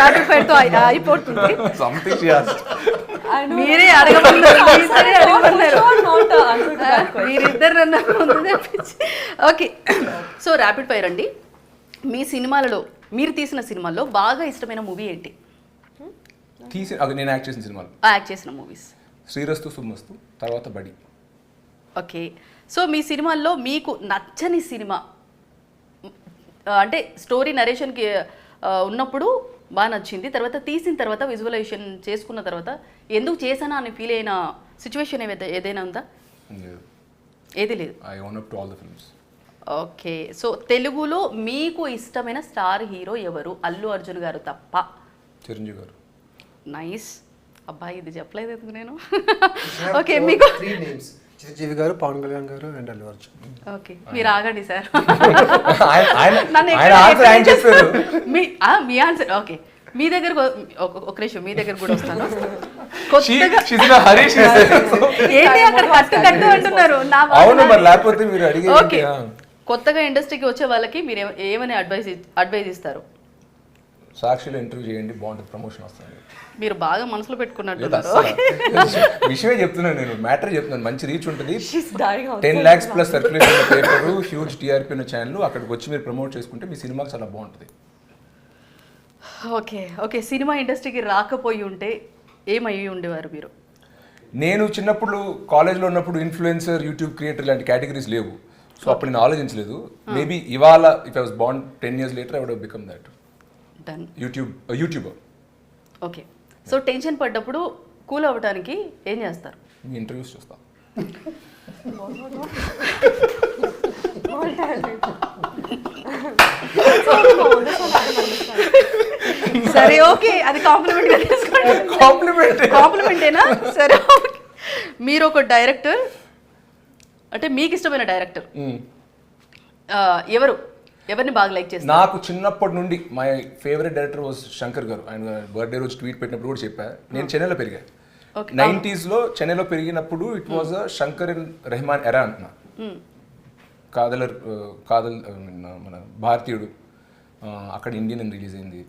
Rapid fire తో అయిపోతుంది. Something she asked. మీరే అడగమన్నారు, మీరిద్దరు నన్ను ముందు తెప్పించి. ఓకే, సో ర్యాపిడ్ ఫైర్ అండి. మీ సినిమాలలో, మీరు తీసిన సినిమాల్లో బాగా ఇష్టమైన మూవీ ఏంటి? నేను యాక్ట్ చేసిన సినిమాలు, యాక్ట్ చేసిన మూవీస్ శ్రీరస్తు శుభమస్తు, తర్వాత బడి. ఓకే, సో మీ సినిమాల్లో మీకు నచ్చని సినిమా అంటే స్టోరీ నరేషన్కి ఉన్నప్పుడు బాగా నచ్చింది, తర్వాత తీసిన తర్వాత విజువలైజేషన్ చేసుకున్న తర్వాత ఎందుకు చేశానా అని ఫీల్ అయిన సిచ్యువేషన్ ఏదైనా ఉందా? ఏది లేదు. I own up to all the films. Okay, so తెలుగులో మీకు ఇష్టమైన స్టార్ హీరో ఎవరు? అల్లు అర్జున్ గారు తప్ప. చిరంజీవి గారు. నైస్. అబ్బాయి ఇది చెప్పలేదు ఎందుకు నేను. ఓకే, మీకు చిరంజీవి గారు, పవన్ కళ్యాణ్ గారు అండ్ అల్లు అర్జున్. ఓకే, మీరు ఆగండి సార్. మీ ఆన్సర్. ఓకే, మీ దగ్గర ఒక నిమిషం, మీ దగ్గర కూడా వస్తాను. ఏంటి అక్కడ కట్టు అంటున్నారు? ఓకే, కొత్తగా ఇండస్ట్రీకి వచ్చే వాళ్ళకి మీరు ఏమని అడ్వైజ్ ఇస్తారు? సాక్షిలో ఇంటర్వ్యూ చేయండి, బాగుంటుంది, ప్రమోషన్ వస్తుంది. మీరు బాగా మనసులో పెట్టుకున్నట్టు విషయమే చెప్తున్నాను, నేను మ్యాటర్ చెప్తున్నాను. మంచి రీచ్ ఉంటుంది, 10 lakhs plus circulation paper, huge TRP ఉన్న ఛానల్. అక్కడికి వచ్చి మీరు ప్రమోట్ చేసుకుంటే మీ సినిమాకి చాలా బాగుంటుంది. ఓకే ఓకే, సినిమా ఇండస్ట్రీకి రాకపోయి ఉంటే ఏమయ్యి ఉండేవారు మీరు? నేను చిన్నప్పుడు కాలేజ్లో ఉన్నప్పుడు ఇన్ఫ్లుయెన్సర్, యూట్యూబ్ క్రియేటర్ లాంటి కేటగిరీస్ లేవు. సో అప్పుడు నేను ఆలోచించలేదు. మేబీ ఇవాళ if I was born 10 years later I would have become that. Done. YouTuber. Okay, so tension పడ్డప్పుడు కూల్ అవ్వడానికి ఏం చేస్తారు? మీ ఇంటర్వ్యూస్ చూస్తా. సరే ఓకే, అది కాంప్లిమెంటేనా? సరే ఓకే, మీరు ఒక డైరెక్టర్ అంటే మీకు ఇష్టమైన డైరెక్టర్ ఎవరిని బాగా లైక్ చేస్తారు? నాకు చిన్నప్పటి నుండి my favourite director was Shankar గారు. ఆయన బర్త్డే రోజు ట్వీట్ పెట్టినప్పుడు కూడా చెప్పా. నేను చెన్నైలో పెరిగా, 90s లో చెన్నైలో పెరిగినప్పుడు it was Shankar and Rahman era అంటున్నా. కాదల్ మన భారతీయుడు అక్కడ ఇండియన్ అని రిలీజ్ అయింది.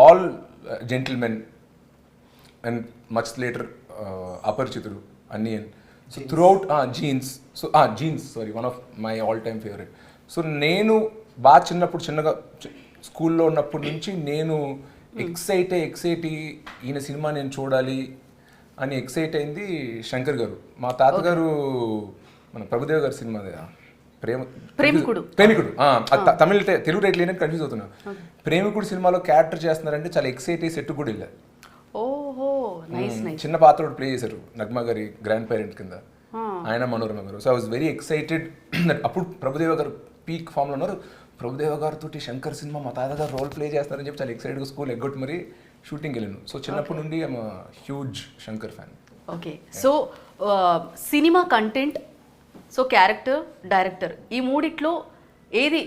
All gentlemen and much later Aparichitudu, Anniyan. So throughout Jeans sorry, one of my all time favourite. So నేను బాగా చిన్నగా స్కూల్లో ఉన్నప్పటి నుంచి నేను ఎక్సైట్ ఈయన సినిమా నేను చూడాలి అని ఎక్సైట్ అయింది శంకర్ గారు. మా తాతగారు మన ప్రభుదేవ్ గారి సినిమా ప్రేమికుడు, తెలుగు టైటిల్ ఏంటంటే కన్ఫ్యూజ్ అవుతున్నా. ప్రేమికుడు సినిమాలో క్యారెక్టర్ చేస్తున్నారంటే చాలా ఎక్సైట్ అయ్యి సెట్ కూడా వెళ్ళారు. చిన్న పాత్ర ప్లే చేశారు నగ్మా గారి గ్రాండ్ పేరెంట్ కింద, ఆయన మనోరమ గారు. So I was very excited. అప్పుడు ప్రభుదేవ గారు పీక్ ఫామ్ లో ఉన్నారు. ప్రభుదేవ గారితో శంకర్ సినిమా మా తాతగారు రోల్ ప్లే చేస్తారని చెప్పి చాలా ఎక్సైటెడ్గా స్కూల్ ఎగ్గొట్టి మరి షూటింగ్ వెళ్ళాను. సో చిన్నప్పటి నుండి I'm huge Shankar fan. Okay, so cinema content, so character, director, ఈ మూడిట్లో ఏది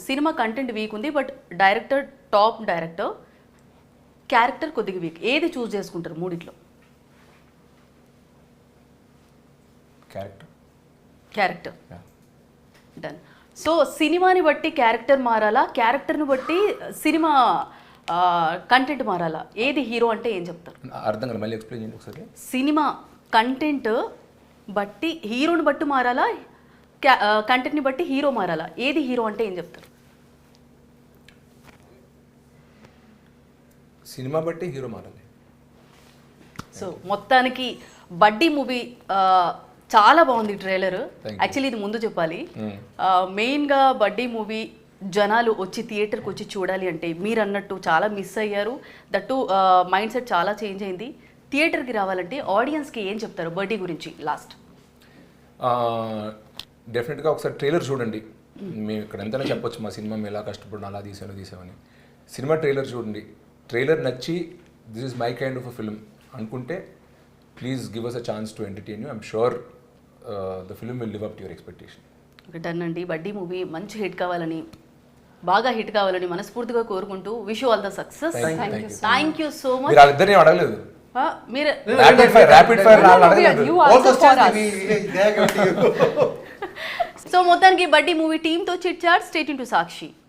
సినిమా కంటెంట్ వీక్ ఉంది but director top director, character కొద్దిగా వీక్, ఏది చూస్ చేసుకుంటారు మూడిట్లో? క్యారెక్టర్. డన్. సో సినిమాని బట్టి క్యారెక్టర్ మారాలా, క్యారెక్టర్ని బట్టి సినిమా కంటెంట్ మారాలా? ఏది హీరో అంటే ఏం చెప్తారు? అర్థం కాదు, మళ్ళీ ఎక్స్ప్లెయిన్ చేయండి ఒకసారి. సినిమా కంటెంట్ బట్టి హీరోని బట్టి మారాలా, కంటెంట్ని బట్టి హీరో మారాలా? ఏది హీరో అంటే ఏం చెప్తారు? సినిమా బట్టి హీరో మారాలి. సో మొత్తానికి బడ్డీ మూవీ చాలా బాగుంది ట్రైలర్. యాక్చువల్లీ ఇది ముందు చెప్పాలి, మెయిన్గా బడ్డీ మూవీ జనాలు వచ్చి థియేటర్కి వచ్చి చూడాలి అంటే మీరు అన్నట్టు చాలా మిస్ అయ్యారు. దట్టు మైండ్ సెట్ చాలా చేంజ్ అయింది. థియేటర్కి రావాలంటే ఆడియన్స్కి ఏం చెప్తారు బడ్డీ గురించి లాస్ట్? డెఫినెట్గా ఒకసారి ట్రైలర్ చూడండి. మేము ఇక్కడ ఎంతైనా చెప్పొచ్చు మా సినిమా మేము ఎలా కష్టపడినా అలా తీసామని. సినిమా ట్రైలర్ చూడండి. ట్రైలర్ నచ్చి this is my kind of a film అనుకుంటే please give us a chance to entertain you. I'm sure the film will live up to your expectation. Done అండి. బడ్డీ మూవీ మంచి hit కావాలని, బాగా hit కావాలని మనస్ఫూర్తిగా కోరుకుంటూ wish you all the success. Thank you so much. ఇద్దరిని అడగలేదు, మీరు ర్యాపిడ్ ఫైర్ సో మొత్తానికి బడ్డీ మూవీ టీమ్ తో chit chat. Stay tune to Sakshi.